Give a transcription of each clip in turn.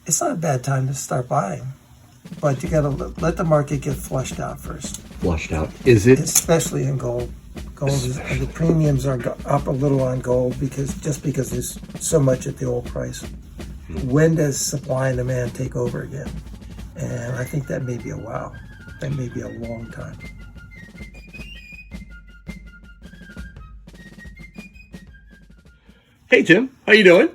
it's not a bad time to start buying, but you got to let the market get flushed out first. Flushed out. Is it? Especially in gold. Gold is, the premiums are up a little on gold because there's so much at the old price. When does supply and demand take over again? And I think that may be a while. That may be a long time. Hey Tim, how you doing?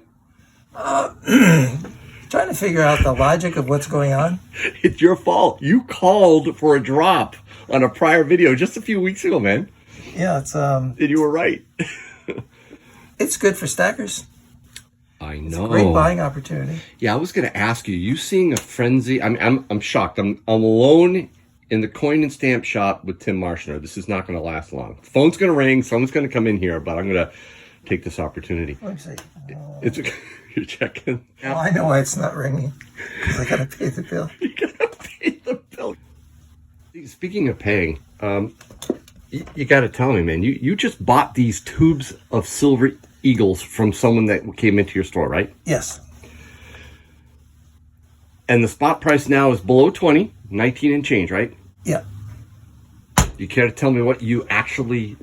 Trying to figure out the logic of what's going on. It's your fault. You called for a drop on a prior video just a few weeks ago, man. Yeah, it's And you were right. it's good for stackers. I know. It's a great buying opportunity. Yeah, I was going to ask you. You seeing a frenzy? I'm shocked. I'm alone in the coin and stamp shop with Tim Marschner. This is not going to last long. Phone's going to ring. Someone's going to come in here, but I'm going to take this opportunity. Let me see. It's you're checking. Well, I know why it's not ringing. Because I got to pay the bill. You got to pay the bill. Speaking of paying, you got to tell me, man. You just bought these tubes of silver eagles from someone that came into your store, right? Yes. And the spot price now is below 20, 19 and change, right? Yeah. You care to tell me what you actually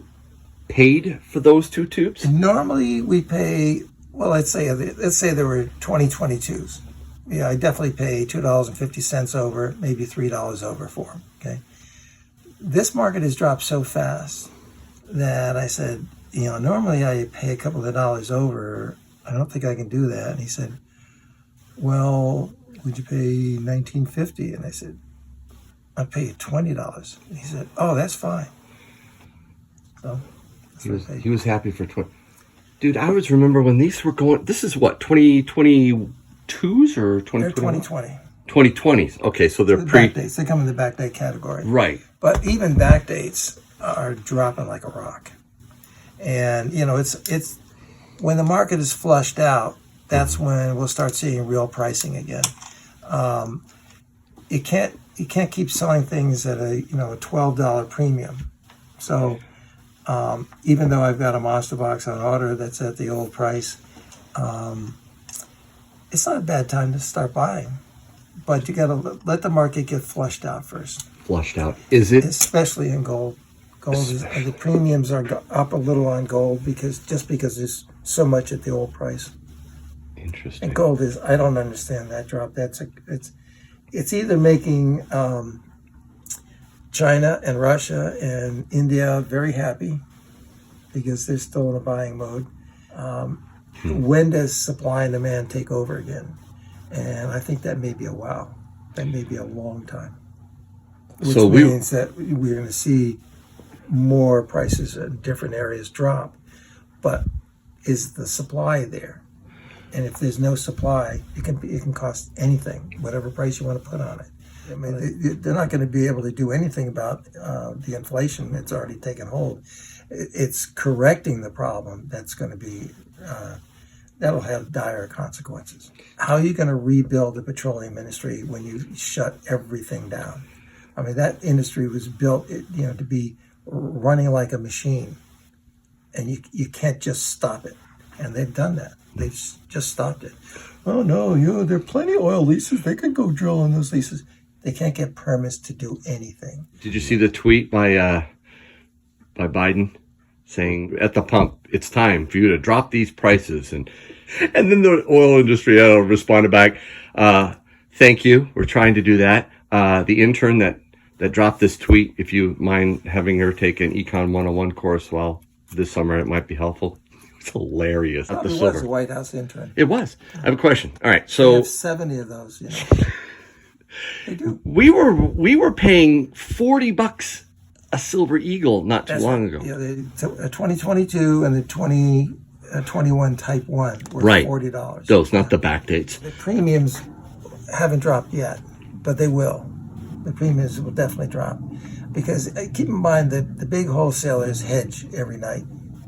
paid for those two tubes? Normally we pay, well, let's say there were 2022s. Yeah, I definitely pay $2.50 over, maybe $3 over for them, okay? This market has dropped so fast that I said, normally I pay a couple of dollars over. I don't think I can do that. And he said, well, would you pay $19.50? And I said, I'll pay you $20. And he said, oh, that's fine. So he was happy for 20. Dude, I always remember when these were going, this is what, 2022s or 2020? They're 2020. 2020s. Okay, so they're backdates. They come in the backdate category. Right. But even backdates are dropping like a rock. And, it's when the market is flushed out, that's when we'll start seeing real pricing again. You can't keep selling things at a $12 premium. So even though I've got a monster box on order that's at the old price, it's not a bad time to start buying. But you got to let the market get flushed out first. Flushed out. Is it? Especially in gold. The premiums are up a little on gold because there's so much at the old price. Interesting. And gold is, I don't understand that drop. It's either making China and Russia and India very happy because they're still in a buying mode. When does supply and demand take over again? And I think that may be a while. That may be a long time. Which means that we're going to see more prices in different areas drop. But is the supply there? And if there's no supply, it can cost anything, whatever price you want to put on it. I mean, they're not going to be able to do anything about the inflation that's already taken hold. It's correcting the problem that's going to be, that'll have dire consequences. How are you going to rebuild the petroleum industry when you shut everything down? I mean, that industry was built, to be running like a machine, and you can't just stop it. And they've done that. They've just stopped it. Oh no, there are plenty of oil leases. They can go drill on those leases. They can't get permits to do anything. Did you see the tweet by Biden saying at the pump, it's time for you to drop these prices? And then the oil industry responded back, thank you. We're trying to do that. The intern that dropped this tweet, if you mind having her take an Econ 101 course this summer, it might be helpful. It's hilarious. It was a White House intern. It was. I have a question. All right, so... They have 70 of those, They do. We were paying $40 a silver eagle not too long ago. Yeah, a 2022 and the 2021 Type 1 were $40. Those, not the backdates. The premiums haven't dropped yet, but they will. The premiums will definitely drop. Because keep in mind that the big wholesalers hedge every night.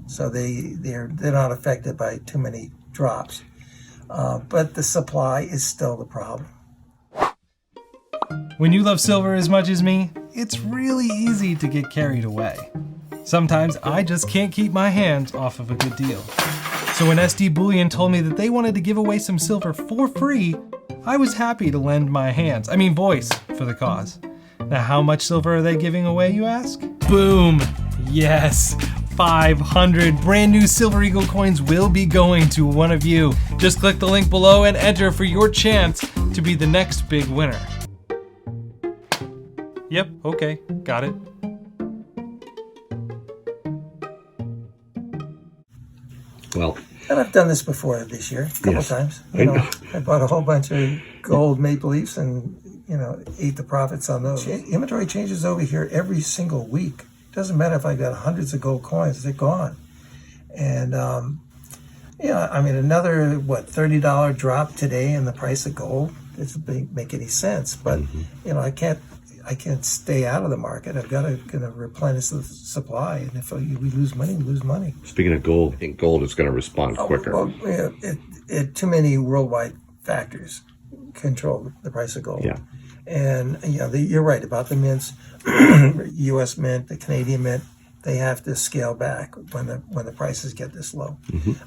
So they're not affected by too many drops. But the supply is still the problem. When you love silver as much as me, it's really easy to get carried away. Sometimes I just can't keep my hands off of a good deal. So when SD Bullion told me that they wanted to give away some silver for free, I was happy to lend my voice for the cause. Now, how much silver are they giving away, you ask? Boom! Yes! 500 brand new Silver Eagle coins will be going to one of you. Just click the link below and enter for your chance to be the next big winner. Yep, okay, got it. Well, And I've done this before this year, a couple Yes. times. I know. I bought a whole bunch of gold Maple Leafs and, ate the profits on those. Inventory changes over here every single week. Doesn't matter if I got hundreds of gold coins, they're gone. And, another, $30 drop today in the price of gold doesn't make any sense. But, I can't stay out of the market. I've got to replenish the supply. And if we lose money, we lose money. speaking of gold, I think gold is going to respond quicker. Too many worldwide factors control the price of gold. Yeah. And you're right about the mints, U.S. mint, the Canadian mint. They have to scale back when the prices get this low.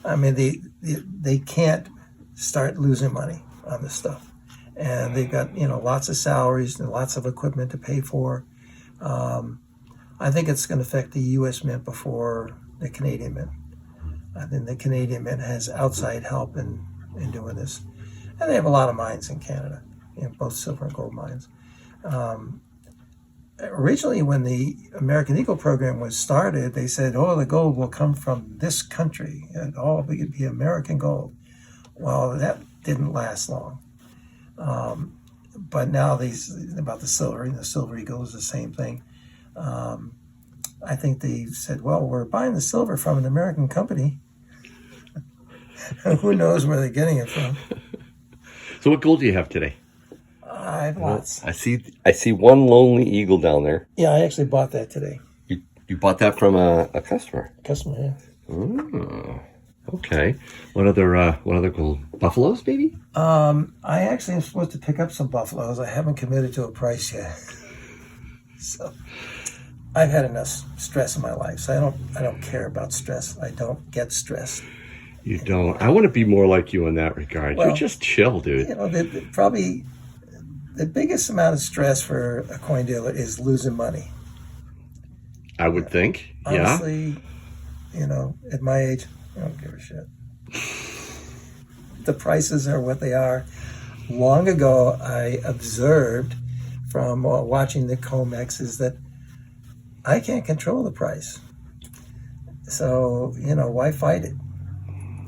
I mean, they can't start losing money on this stuff, and they've got lots of salaries and lots of equipment to pay for. I think it's going to affect the U.S. mint before the Canadian mint. I think the Canadian mint has outside help in doing this, and they have a lot of mines in Canada. Both silver and gold mines. Originally, when the American Eagle program was started, they said, the gold will come from this country, and all of it could be American gold. Well, that didn't last long. But now about the silver, and the Silver Eagle is the same thing. I think they said, we're buying the silver from an American company. Who knows where they're getting it from? So what gold do you have today? I have lots. I see one lonely eagle down there. Yeah, I actually bought that today. You bought that from a customer. Customer, yeah. Oh, okay. What other gold? Buffaloes, maybe? I actually am supposed to pick up some buffaloes. I haven't committed to a price yet. So I've had enough stress in my life, so I don't care about stress. I don't get stressed. You don't. I want to be more like you in that regard. Well, you're just chill, dude. Probably the biggest amount of stress for a coin dealer is losing money. I would think. Honestly, at my age, I don't give a shit. The prices are what they are. Long ago, I observed from watching the COMEXs that I can't control the price. So, why fight it?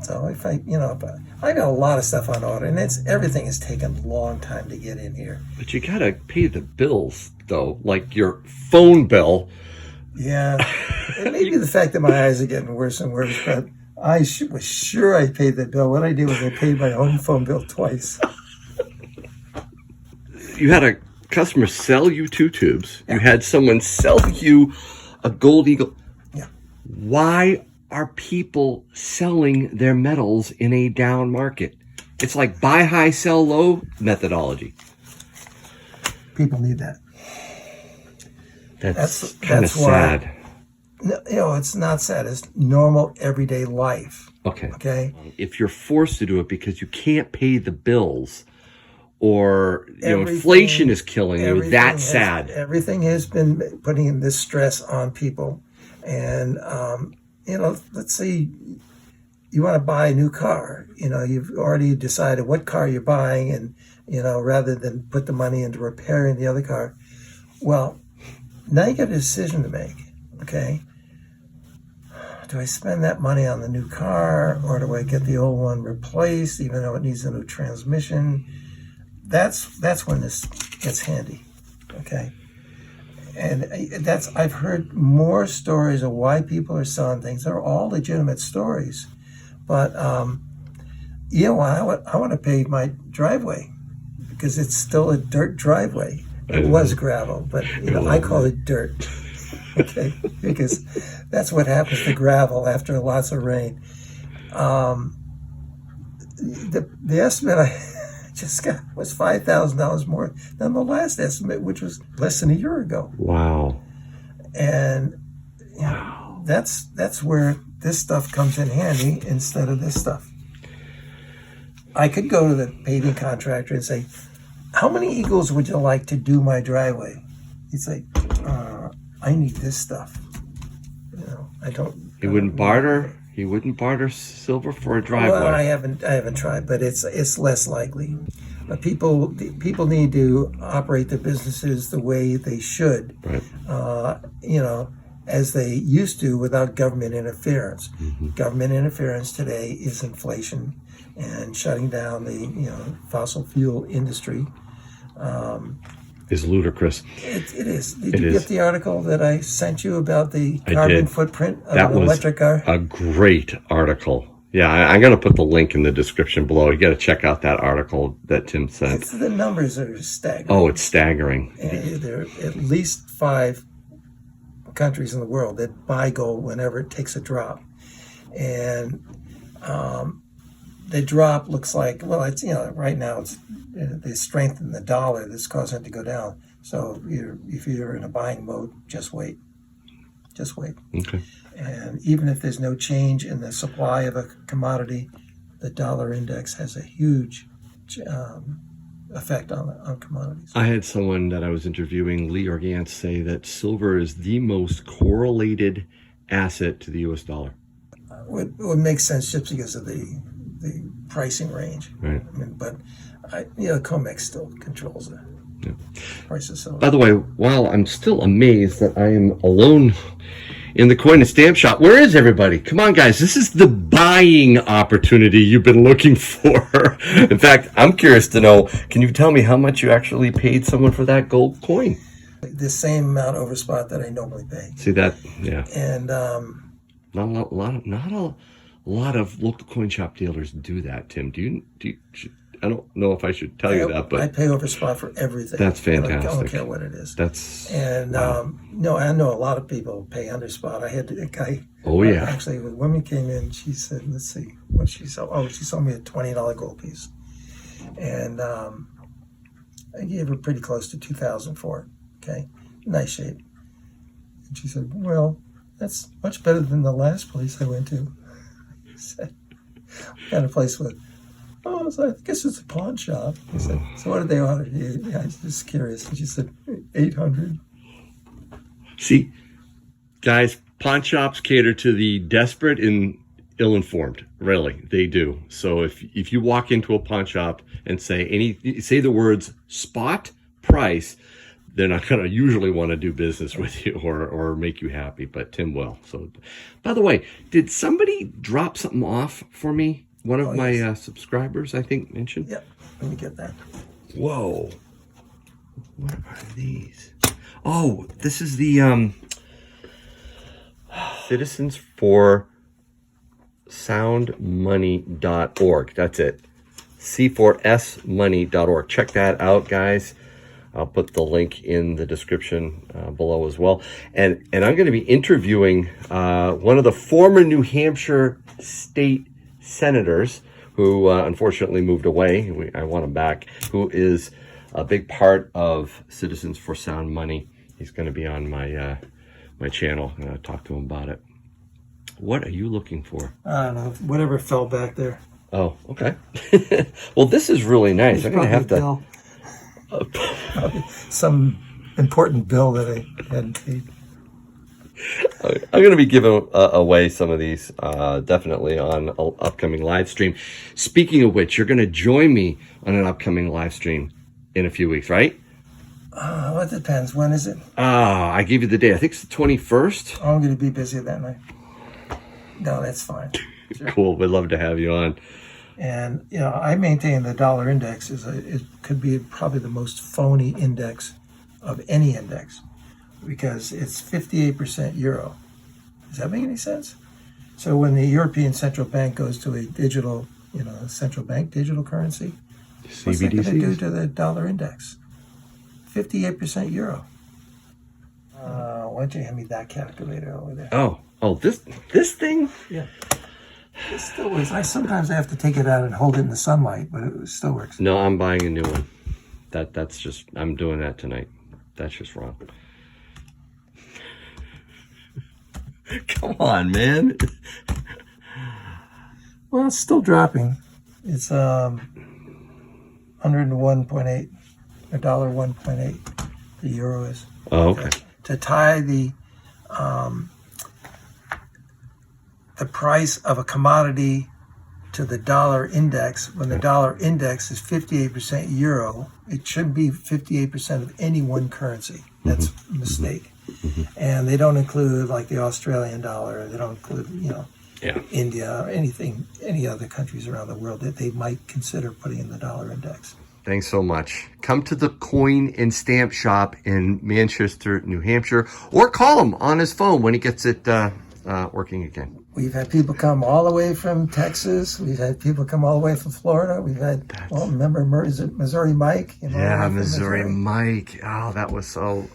So if I got a lot of stuff on order, and everything has taken a long time to get in here. But you gotta pay the bills, though, like your phone bill. Yeah, it may be the fact that my eyes are getting worse and worse, but I was sure I paid the bill. What I did was I paid my own phone bill twice. You had a customer sell you 2 tubes. Yeah. You had someone sell you a gold eagle. Yeah. Why are people selling their metals in a down market? It's like buy high, sell low methodology. People need that. That's kind of sad. It's not sad. It's normal everyday life. Okay. If you're forced to do it because you can't pay the bills, or inflation is killing you, that's sad. Everything has been putting in this stress on people, and let's say you want to buy a new car. You've already decided what car you're buying, and rather than put the money into repairing the other car, well, now you got a decision to make. Okay, do I spend that money on the new car, or do I get the old one replaced, even though it needs a new transmission? That's when this gets handy. Okay. And I've heard more stories of why people are selling things. They're all legitimate stories, but I want to pave my driveway because it's still a dirt driveway. It was gravel, but I call it dirt. Okay, because that's what happens to gravel after lots of rain. The estimate I just got was $5,000 more than the last estimate, which was less than a year ago. Wow. And that's where this stuff comes in handy instead of this stuff. I could go to the paving contractor and say, how many eagles would you like to do my driveway? He'd say, I need this stuff. You know, I don't. He wouldn't barter. He wouldn't barter silver for a driveway. Well, I haven't tried, but it's less likely. But people need to operate their businesses the way they should. Right. You know, as they used to without government interference. Mm-hmm. Government interference today is inflation and shutting down the fossil fuel industry. Is ludicrous. It is. Did you get the article that I sent you about the carbon footprint of that an was electric car? A great article. Yeah, I'm going to put the link in the description below. You got to check out that article that Tim sent. The numbers are staggering. Oh, it's staggering. There are at least 5 countries in the world that buy gold whenever it takes a drop. And the drop looks like, well, it's, right now it's the strength in the dollar that's causing it to go down. So if you're in a buying mode, just wait. Just wait. Okay. And even if there's no change in the supply of a commodity, the dollar index has a huge effect on commodities. I had someone that I was interviewing, Lee Organt, say that silver is the most correlated asset to the U.S. dollar. It would make sense just because of the pricing range. Right. I mean, but COMEX still controls the price of silver. By the way, while I'm still amazed that I am alone in the coin and stamp shop, where is everybody? Come on, guys. This is the buying opportunity you've been looking for. In fact, I'm curious to know, can you tell me how much you actually paid someone for that gold coin? The same amount over spot that I normally pay. See that? Yeah. And Not a lot of local coin shop dealers do that, Tim. Do you I don't know if I should tell you that, but I pay over spot for everything. That's fantastic. I don't care what it is. Wow. I know a lot of people pay under spot. I had a guy. Oh yeah. Actually, when woman came in, she said, "Let's see what she sold." Oh, she sold me a $20 gold piece, and I gave her pretty close to $2,000 for it. Okay, nice shape. And she said, "Well, that's much better than the last place I went to." I said, "What kind of place with?" Oh, so I guess it's a pawn shop. He said, "So what did they order you?" Yeah, I was just curious. And she said, 800. See, guys, pawn shops cater to the desperate and ill-informed. Really, they do. So if you walk into a pawn shop and say the words spot price, they're not going to usually want to do business with you or make you happy. But Tim will. So, by the way, did somebody drop something off for me? One of my subscribers, I think, mentioned. Yep, let me get that. Whoa. What are these? Oh, this is the Citizens for Soundmoney.org. That's it. C4SMoney.org. Check that out, guys. I'll put the link in the description below as well. And I'm going to be interviewing one of the former New Hampshire state senators who unfortunately moved away. I want him back, who is a big part of Citizens for Sound Money. He's going to be on my my channel. I'm going to talk to him about it. What are you looking for? I don't know. Whatever fell back there. Oh, okay. Well, this is really nice. I'm going to have to... Probably some important bill that I hadn't paid. I'm going to be giving away some of these definitely on an upcoming live stream. Speaking of which, you're going to join me on an upcoming live stream in a few weeks, right? Well, it depends. When is it? I gave you the date. I think it's the 21st. I'm going to be busy that night. No, that's fine. Sure. Cool. We'd love to have you on. And, I maintain the dollar index it could be probably the most phony index of any index because it's 58% euro. Does that make any sense? So when the European Central Bank goes to a digital, central bank digital currency, what's that going to do to the dollar index? 58% euro. Why don't you hand me that calculator over there? Oh, this thing? Yeah. It still works. Sometimes I have to take it out and hold it in the sunlight, but it still works. No, I'm buying a new one. I'm doing that tonight. That's just wrong. Come on, man. Well, it's still dropping. It's 101.8, $1.1.8. The euro is. Oh, okay. To tie the price of a commodity to the dollar index, when the dollar index is 58% euro, it should be 58% of any one currency. That's a mistake. And they don't include like the Australian dollar. They don't include, India or any other countries around the world that they might consider putting in the dollar index. Thanks so much. Come to the Coin and Stamp Shop in Manchester, New Hampshire, or call him on his phone when he gets it working again. We've had people come all the way from Texas. We've had people come all the way from Florida. We've had, remember, is it Missouri Mike? Yeah, Missouri Mike. Oh, that was so...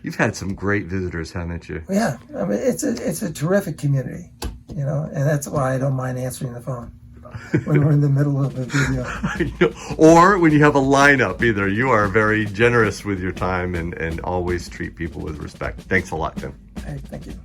you've had some great visitors, haven't you? Yeah. I mean, it's a terrific community, and that's why I don't mind answering the phone when we're in the middle of a video. Or when you have a lineup, either. You are very generous with your time and always treat people with respect. Thanks a lot, Tim. Hey, thank you.